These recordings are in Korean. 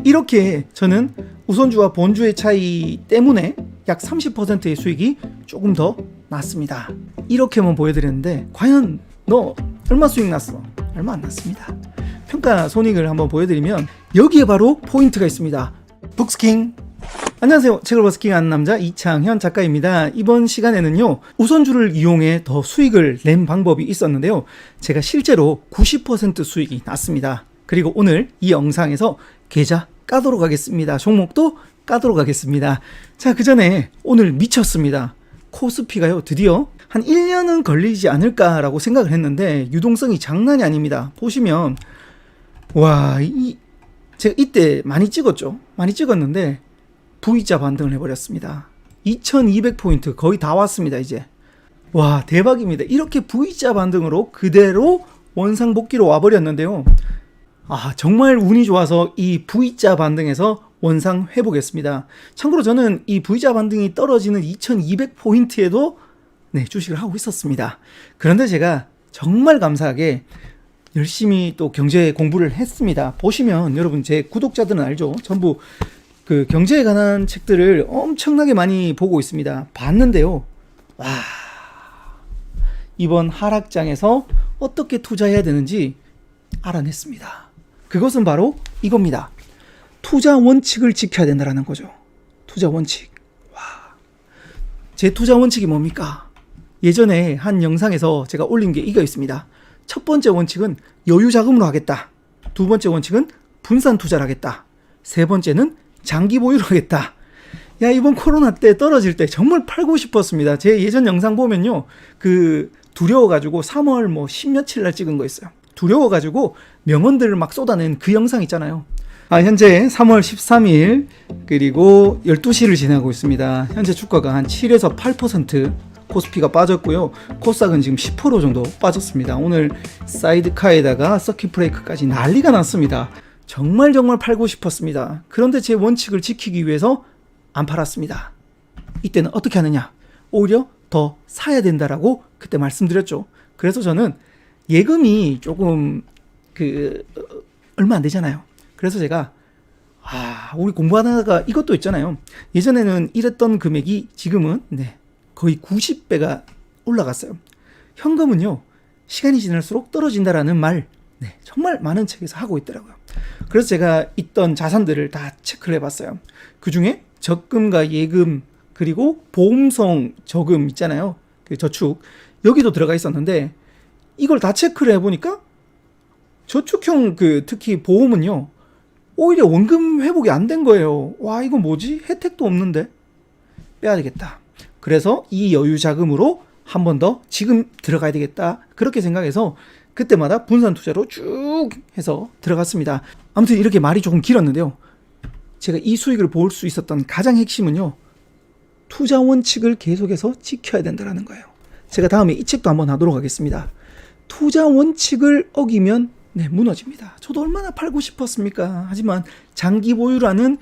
이렇게 저는 우선주와 본주의 차이 때문에 약 30%의 수익이 조금 더 났습니다. 이렇게만 보여드렸는데 과연 너 얼마 수익 났어? 얼마 안 났습니다. 평가 손익을 한번 보여드리면 여기에 바로 포인트가 있습니다. 북스킹. 안녕하세요. 책을 버스킹하는 남자 이창현 작가입니다. 이번 시간에는요, 우선주를 이용해 더 수익을 낸 방법이 있었는데요, 제가 실제로 90% 수익이 났습니다. 그리고 오늘 이 영상에서 계좌 까도록 하겠습니다. 종목도 까도록 하겠습니다. 자, 그 전에 오늘 미쳤습니다. 코스피가요, 드디어 한 1년은 걸리지 않을까라고 생각을 했는데 유동성이 장난이 아닙니다. 보시면 와, 제가 이때 많이 찍었죠. 많이 찍었는데 V자 반등을 해버렸습니다. 2200포인트 거의 다 왔습니다. 이제 와, 대박입니다. 이렇게 V자 반등으로 그대로 원상복귀로 와버렸는데요, 아, 정말 운이 좋아서 이 V자 반등에서 원상 회복했습니다. 참고로 저는 이 V자 반등이 떨어지는 2200포인트에도 네, 주식을 하고 있었습니다. 그런데 제가 정말 감사하게 열심히 또 경제 공부를 했습니다. 보시면 여러분, 제 구독자들은 알죠? 전부 그 경제에 관한 책들을 엄청나게 많이 보고 있습니다. 봤는데요, 와, 이번 하락장에서 어떻게 투자해야 되는지 알아냈습니다. 그것은 바로 이겁니다. 투자 원칙을 지켜야 된다는 거죠. 투자 원칙. 와, 제 투자 원칙이 뭡니까? 예전에 한 영상에서 제가 올린 게 이거 있습니다. 첫 번째 원칙은 여유 자금으로 하겠다. 두 번째 원칙은 분산 투자를 하겠다. 세 번째는 장기 보유를 하겠다. 야, 이번 코로나 때 떨어질 때 정말 팔고 싶었습니다. 제 예전 영상 보면요, 그 두려워가지고 3월 뭐 10며칠 날 찍은 거 있어요. 두려워가지고 명언들을 막 쏟아낸 그 영상 있잖아요. 현재 3월 13일 그리고 12시를 지나고 있습니다. 현재 주가가 한 7에서 8% 코스피가 빠졌고요. 코스닥은 지금 10% 정도 빠졌습니다. 오늘 사이드카에다가 서킷 브레이크까지 난리가 났습니다. 정말 팔고 싶었습니다. 그런데 제 원칙을 지키기 위해서 안 팔았습니다. 이때는 어떻게 하느냐? 오히려 더 사야 된다라고 그때 말씀드렸죠. 그래서 저는 예금이 조금 얼마 안 되잖아요. 그래서 제가 우리 공부하다가 이것도 있잖아요. 예전에는 이랬던 금액이 지금은 거의 90배가 올라갔어요. 현금은요, 시간이 지날수록 떨어진다라는 말 정말 많은 책에서 하고 있더라고요. 그래서 제가 있던 자산들을 다 체크를 해봤어요. 그 중에 적금과 예금 그리고 보험성 저금 있잖아요. 그 저축, 여기도 들어가 있었는데 이걸 다 체크를 해보니까 저축형 특히 보험은요, 오히려 원금 회복이 안 된 거예요. 와, 이거 뭐지? 혜택도 없는데 빼야 되겠다. 그래서 이 여유 자금으로 한 번 더 지금 들어가야 되겠다. 그렇게 생각해서 그때마다 분산 투자로 쭉 해서 들어갔습니다. 아무튼 이렇게 말이 조금 길었는데요, 제가 이 수익을 볼 수 있었던 가장 핵심은요, 투자 원칙을 계속해서 지켜야 된다는 거예요. 제가 다음에 이 책도 한번 하도록 하겠습니다. 투자 원칙을 어기면 무너집니다. 저도 얼마나 팔고 싶었습니까? 하지만 장기 보유라는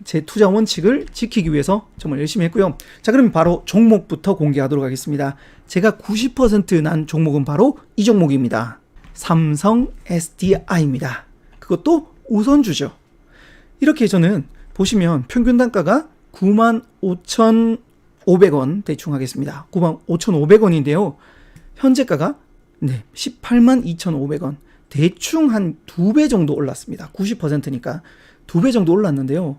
제 투자 원칙을 지키기 위해서 정말 열심히 했고요. 자, 그럼 바로 종목부터 공개하도록 하겠습니다. 제가 90% 난 종목은 바로 이 종목입니다. 삼성 SDI입니다. 그것도 우선주죠. 이렇게 저는 보시면 평균 단가가 95,500원 대충 하겠습니다. 95,500원인데요. 현재가가 182,500원. 대충 한 2배 정도 올랐습니다. 90%니까 2배 정도 올랐는데요.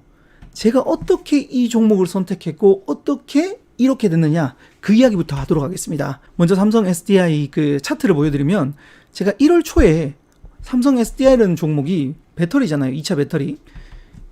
제가 어떻게 이 종목을 선택했고 어떻게 이렇게 됐느냐, 그 이야기부터 하도록 하겠습니다. 먼저 삼성 SDI 그 차트를 보여드리면, 제가 1월 초에 삼성 SDI라는 종목이 배터리잖아요. 2차 배터리.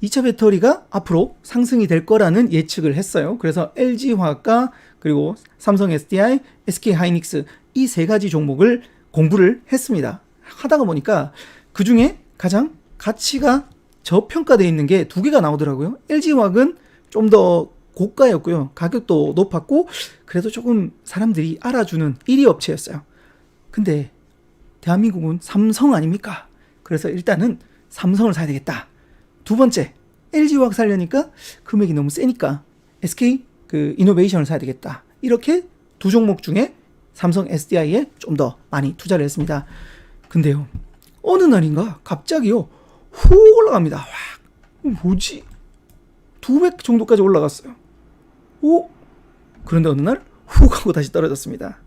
2차 배터리가 앞으로 상승이 될 거라는 예측을 했어요. 그래서 LG화학과 그리고 삼성 SDI, SK하이닉스 이 세 가지 종목을 공부를 했습니다. 하다가 보니까 그 중에 가장 가치가 저평가되어 있는 게 두 개가 나오더라고요. LG화학은 좀 더 고가였고요. 가격도 높았고 그래도 조금 사람들이 알아주는 1위 업체였어요. 근데 대한민국은 삼성 아닙니까? 그래서 일단은 삼성을 사야 되겠다. 두 번째, LG화학 사려니까 금액이 너무 세니까 SK 이노베이션을 사야 되겠다. 이렇게 두 종목 중에 삼성 SDI에 좀 더 많이 투자를 했습니다. 근데요, 어느 날인가 갑자기요, 훅 올라갑니다. 와, 뭐지? 2배 정도까지 올라갔어요. 오? 그런데 어느 날 훅 하고 다시 떨어졌습니다.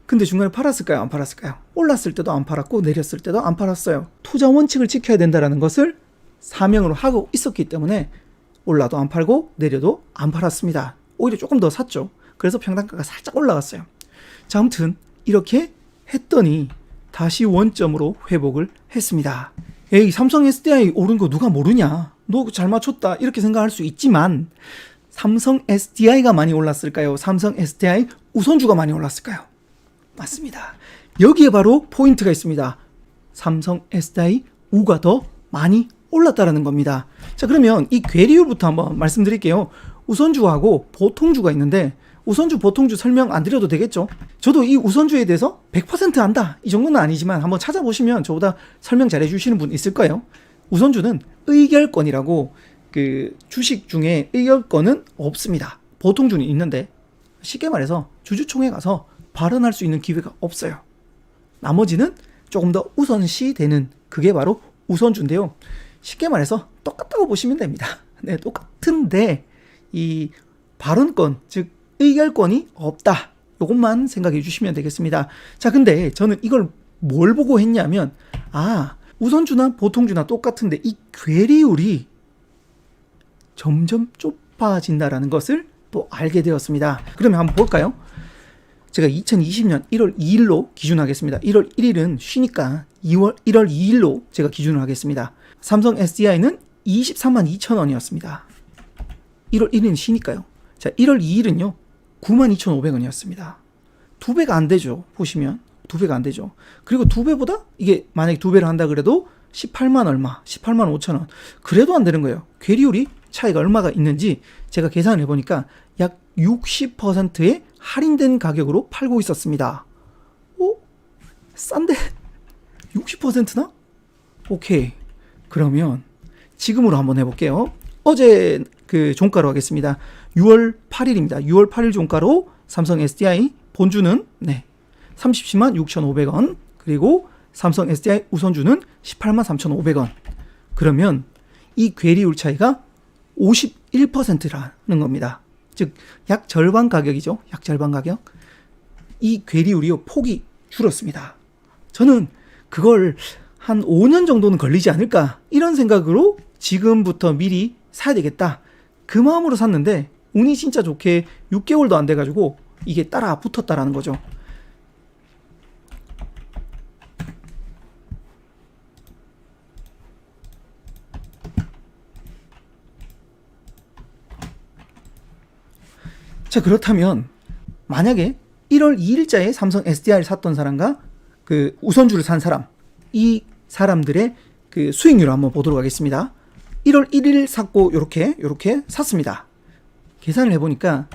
근데 중간에 팔았을까요? 안 팔았을까요? 올랐을 때도 안 팔았고 내렸을 때도 안 팔았어요. 투자 원칙을 지켜야 된다는 것을 사명으로 하고 있었기 때문에 올라도 안 팔고 내려도 안 팔았습니다. 오히려 조금 더 샀죠. 그래서 평단가가 살짝 올라갔어요. 자, 아무튼 이렇게 했더니 다시 원점으로 회복을 했습니다. 에이, 삼성 SDI 오른 거 누가 모르냐? 너 잘 맞췄다. 이렇게 생각할 수 있지만 삼성 SDI가 많이 올랐을까요? 삼성 SDI 우선주가 많이 올랐을까요? 맞습니다. 여기에 바로 포인트가 있습니다. 삼성 SDI 우가 더 많이 올랐다라는 겁니다. 자, 그러면 이 괴리율부터 한번 말씀드릴게요. 우선주하고 보통주가 있는데 우선주, 보통주 설명 안 드려도 되겠죠? 저도 이 우선주에 대해서 100% 안다 이 정도는 아니지만 한번 찾아보시면 저보다 설명 잘 해주시는 분 있을 거예요. 우선주는 의결권이라고 그 주식 중에 의결권은 없습니다. 보통주는 있는데 쉽게 말해서 주주총회 가서 발언할 수 있는 기회가 없어요. 나머지는 조금 더 우선시 되는 그게 바로 우선주인데요. 쉽게 말해서 똑같다고 보시면 됩니다. 네, 똑같은데 이 발언권, 즉 의결권이 없다. 이것만 생각해 주시면 되겠습니다. 자, 근데 저는 이걸 뭘 보고 했냐면 우선주나 보통주나 똑같은데 이 괴리율이 점점 좁아진다라는 것을 또 알게 되었습니다. 그러면 한번 볼까요? 제가 2020년 1월 2일로 기준하겠습니다. 1월 1일은 쉬니까 1월 2일로 제가 기준을 하겠습니다. 삼성 SDI는 23만 2천 원이었습니다. 1월 1일은 쉬니까요. 자, 1월 2일은요. 92,500원이었습니다. 2배가 안 되죠. 보시면 2배가 안 되죠. 그리고 2배보다 이게 만약에 2배를 한다 그래도 18만 얼마, 18만 5천 원. 그래도 안 되는 거예요. 괴리율이 차이가 얼마가 있는지 제가 계산을 해보니까 약 60%의 할인된 가격으로 팔고 있었습니다. 오? 싼데? 60%나? 오케이. 그러면 지금으로 한번 해볼게요. 어제 그 종가로 하겠습니다. 6월 8일입니다. 6월 8일 종가로 삼성 SDI 본주는 37만 6,500원 그리고 삼성 SDI 우선주는 18만 3,500원. 그러면 이 괴리율 차이가 51%라는 겁니다. 즉 약 절반 가격이죠. 약 절반 가격. 이 괴리율이요 폭이 줄었습니다. 저는 그걸 한 5년 정도는 걸리지 않을까 이런 생각으로 지금부터 미리 사야 되겠다 그 마음으로 샀는데 운이 진짜 좋게 6개월도 안 돼가지고 이게 따라 붙었다라는 거죠. 자, 그렇다면 만약에 1월 2일자에 삼성 SDI를 샀던 사람과 그 우선주를 산 사람, 이 사람들의 그 수익률을 한번 보도록 하겠습니다. 1월 1일 샀고 요렇게 샀습니다. 계산을 해보니까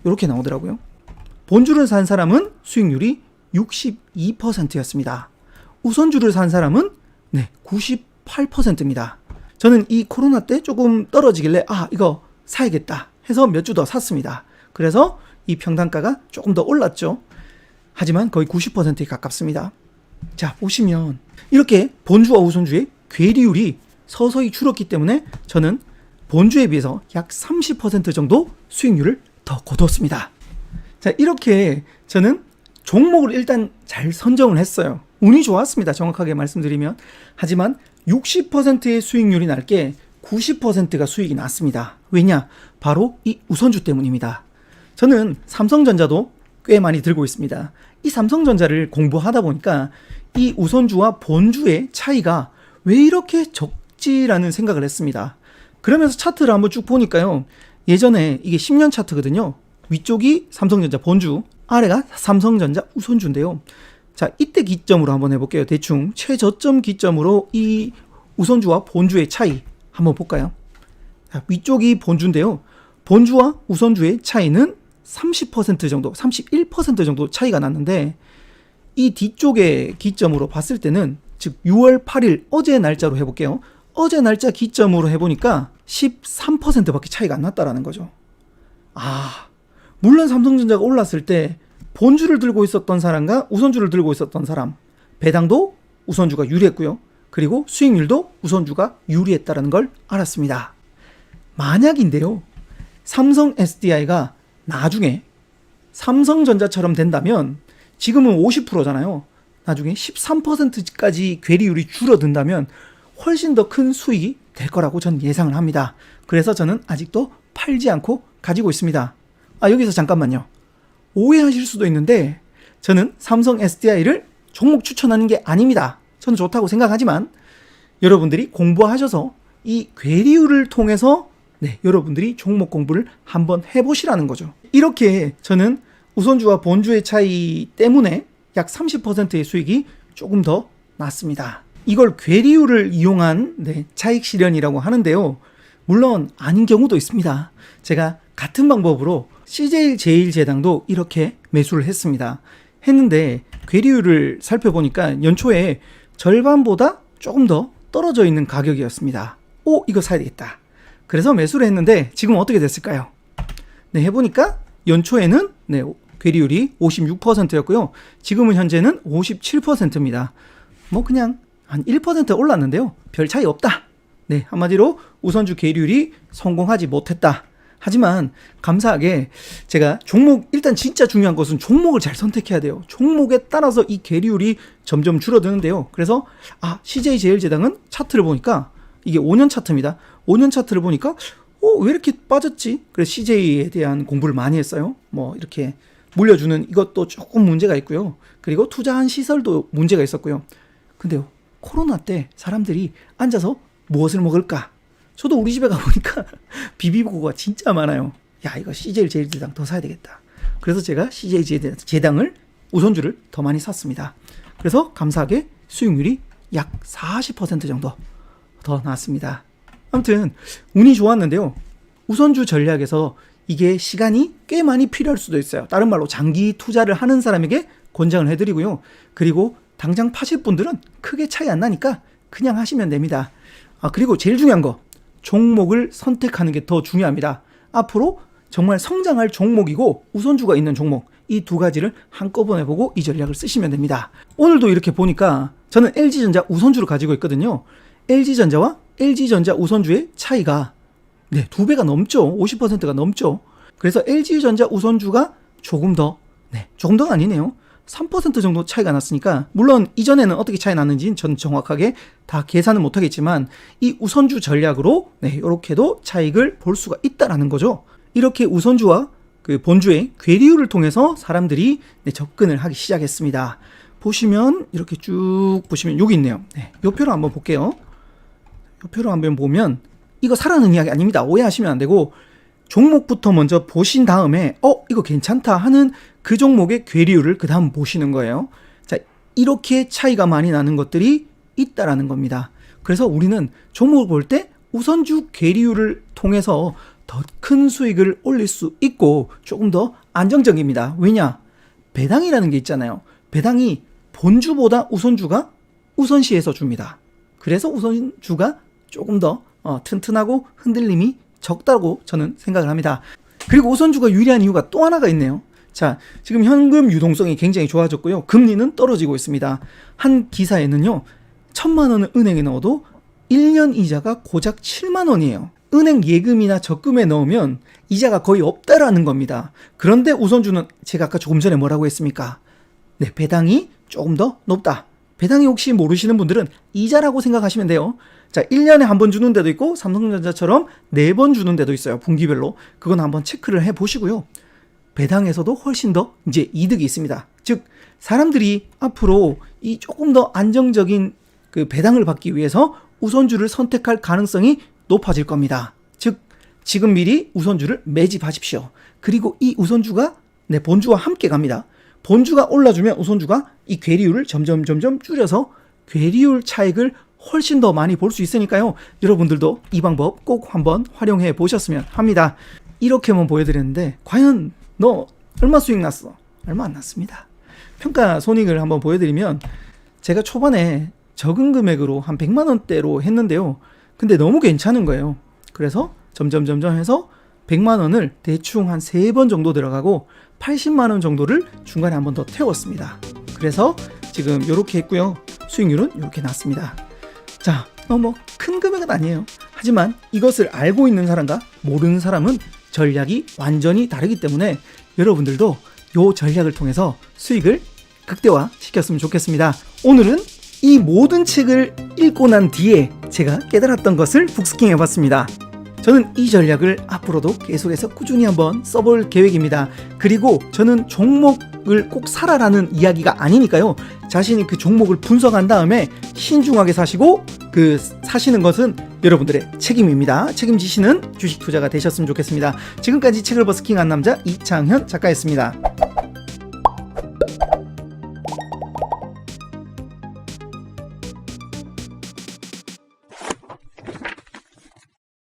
요렇게 나오더라고요. 본주를 산 사람은 수익률이 62%였습니다. 우선주를 산 사람은 98%입니다. 저는 이 코로나 때 조금 떨어지길래 이거 사야겠다 해서 몇 주 더 샀습니다. 그래서 이 평단가가 조금 더 올랐죠. 하지만 거의 90%에 가깝습니다. 자, 보시면 이렇게 본주와 우선주의 괴리율이 서서히 줄었기 때문에 저는 본주에 비해서 약 30% 정도 수익률을 더 거뒀습니다. 자, 이렇게 저는 종목을 일단 잘 선정을 했어요. 운이 좋았습니다. 정확하게 말씀드리면. 하지만 60%의 수익률이 날 게 90%가 수익이 났습니다. 왜냐? 바로 이 우선주 때문입니다. 저는 삼성전자도 꽤 많이 들고 있습니다. 이 삼성전자를 공부하다 보니까 이 우선주와 본주의 차이가 왜 이렇게 적지라는 생각을 했습니다. 그러면서 차트를 한번 쭉 보니까요. 예전에 이게 10년 차트거든요. 위쪽이 삼성전자 본주, 아래가 삼성전자 우선주인데요. 자, 이때 기점으로 한번 해볼게요. 대충 최저점 기점으로 이 우선주와 본주의 차이 한번 볼까요? 자, 위쪽이 본주인데요. 본주와 우선주의 차이는 30% 정도, 31% 정도 차이가 났는데 이 뒤쪽의 기점으로 봤을 때는 즉 6월 8일 어제 날짜로 해볼게요. 어제 날짜 기점으로 해보니까 13%밖에 차이가 안 났다라는 거죠. 물론 삼성전자가 올랐을 때 본주를 들고 있었던 사람과 우선주를 들고 있었던 사람 배당도 우선주가 유리했고요. 그리고 수익률도 우선주가 유리했다는 걸 알았습니다. 만약인데요, 삼성 SDI가 나중에 삼성전자처럼 된다면 지금은 50%잖아요. 나중에 13%까지 괴리율이 줄어든다면 훨씬 더 큰 수익이 될 거라고 전 예상을 합니다. 그래서 저는 아직도 팔지 않고 가지고 있습니다. 여기서 잠깐만요. 오해하실 수도 있는데 저는 삼성 SDI를 종목 추천하는 게 아닙니다. 저는 좋다고 생각하지만 여러분들이 공부하셔서 이 괴리율을 통해서 여러분들이 종목 공부를 한번 해보시라는 거죠. 이렇게 저는 우선주와 본주의 차이 때문에 약 30%의 수익이 조금 더 났습니다. 이걸 괴리율을 이용한 차익 실현이라고 하는데요. 물론 아닌 경우도 있습니다. 제가 같은 방법으로 CJ제일제당도 이렇게 매수를 했는데 괴리율을 살펴보니까 연초에 절반보다 조금 더 떨어져 있는 가격이었습니다. 이거 사야 되겠다. 그래서 매수를 했는데 지금 어떻게 됐을까요? 해보니까 연초에는 괴리율이 56%였고요. 지금은 현재는 57%입니다. 그냥 한 1% 올랐는데요. 별 차이 없다. 한마디로 우선주 괴리율이 성공하지 못했다. 하지만 감사하게 제가 일단 진짜 중요한 것은 종목을 잘 선택해야 돼요. 종목에 따라서 이 괴리율이 점점 줄어드는데요. 그래서 CJ제일제당은 차트를 보니까 이게 5년 차트입니다. 5년 차트를 보니까 왜 이렇게 빠졌지? 그래서 CJ에 대한 공부를 많이 했어요. 이렇게 물려주는 이것도 조금 문제가 있고요. 그리고 투자한 시설도 문제가 있었고요. 근데요, 코로나 때 사람들이 앉아서 무엇을 먹을까? 저도 우리 집에 가보니까 비비고가 진짜 많아요. 이거 CJ제일제당 더 사야 되겠다. 그래서 제가 CJ제당을 우선주를 더 많이 샀습니다. 그래서 감사하게 수익률이 약 40% 정도 더 나왔습니다. 아무튼 운이 좋았는데요. 우선주 전략에서 이게 시간이 꽤 많이 필요할 수도 있어요. 다른 말로 장기 투자를 하는 사람에게 권장을 해드리고요. 그리고 당장 파실 분들은 크게 차이 안 나니까 그냥 하시면 됩니다. 그리고 제일 중요한 거, 종목을 선택하는 게 더 중요합니다. 앞으로 정말 성장할 종목이고 우선주가 있는 종목, 이 두 가지를 한꺼번에 보고 이 전략을 쓰시면 됩니다. 오늘도 이렇게 보니까 저는 LG전자 우선주를 가지고 있거든요. LG전자와 LG전자 우선주의 차이가 2배가 넘죠. 50%가 넘죠. 그래서 LG전자 우선주가 조금더가 아니네요. 3% 정도 차이가 났으니까, 물론 이전에는 어떻게 차이 났는지는 전 정확하게 다 계산은 못하겠지만 이 우선주 전략으로 이렇게도 차익을 볼 수가 있다라는 거죠. 이렇게 우선주와 그 본주의 괴리율을 통해서 사람들이 접근을 하기 시작했습니다. 보시면 이렇게 쭉 보시면 여기 있네요. 이 표로 한번 볼게요. 이 표로 한번 보면 이거 사라는 이야기 아닙니다. 오해하시면 안 되고, 종목부터 먼저 보신 다음에 이거 괜찮다 하는 그 종목의 괴리율을 그 다음 보시는 거예요. 자, 이렇게 차이가 많이 나는 것들이 있다라는 겁니다. 그래서 우리는 종목을 볼 때 우선주 괴리율을 통해서 더 큰 수익을 올릴 수 있고 조금 더 안정적입니다. 왜냐? 배당이라는 게 있잖아요. 배당이 본주보다 우선주가 우선시해서 줍니다. 그래서 우선주가 조금 더 튼튼하고 흔들림이 적다고 저는 생각을 합니다. 그리고 우선주가 유리한 이유가 또 하나가 있네요. 자, 지금 현금 유동성이 굉장히 좋아졌고요. 금리는 떨어지고 있습니다. 한 기사에는요, 1,000만 원을 은행에 넣어도 1년 이자가 고작 7만 원이에요. 은행 예금이나 적금에 넣으면 이자가 거의 없다라는 겁니다. 그런데 우선주는 제가 아까 조금 전에 뭐라고 했습니까? 배당이 조금 더 높다. 배당이 혹시 모르시는 분들은 이자라고 생각하시면 돼요. 자, 1년에 한 번 주는 데도 있고 삼성전자처럼 4번 주는 데도 있어요. 분기별로. 그건 한번 체크를 해 보시고요. 배당에서도 훨씬 더 이제 이득이 있습니다. 즉, 사람들이 앞으로 이 조금 더 안정적인 그 배당을 받기 위해서 우선주를 선택할 가능성이 높아질 겁니다. 즉, 지금 미리 우선주를 매집하십시오. 그리고 이 우선주가 본주와 함께 갑니다. 본주가 올라주면 우선주가 이 괴리율을 점점 줄여서 괴리율 차익을 훨씬 더 많이 볼 수 있으니까요. 여러분들도 이 방법 꼭 한번 활용해 보셨으면 합니다. 이렇게만 보여드렸는데 과연 너 얼마 수익 났어? 얼마 안 났습니다. 평가 손익을 한번 보여드리면 제가 초반에 적은 금액으로 한 100만 원대로 했는데요. 근데 너무 괜찮은 거예요. 그래서 점점 해서 100만 원을 대충 한 3번 정도 들어가고 80만 원 정도를 중간에 한 번 더 태웠습니다. 그래서 지금 이렇게 했고요. 수익률은 이렇게 났습니다. 자, 뭐 큰 금액은 아니에요. 하지만 이것을 알고 있는 사람과 모르는 사람은 전략이 완전히 다르기 때문에 여러분들도 이 전략을 통해서 수익을 극대화 시켰으면 좋겠습니다. 오늘은 이 모든 책을 읽고 난 뒤에 제가 깨달았던 것을 북스킹 해봤습니다. 저는 이 전략을 앞으로도 계속해서 꾸준히 한번 써볼 계획입니다. 그리고 저는 종목을 꼭 사라라는 이야기가 아니니까요. 자신이 그 종목을 분석한 다음에 신중하게 사시고 그 사시는 것은 여러분들의 책임입니다. 책임지시는 주식 투자가 되셨으면 좋겠습니다. 지금까지 책을 버스킹한 남자 이창현 작가였습니다.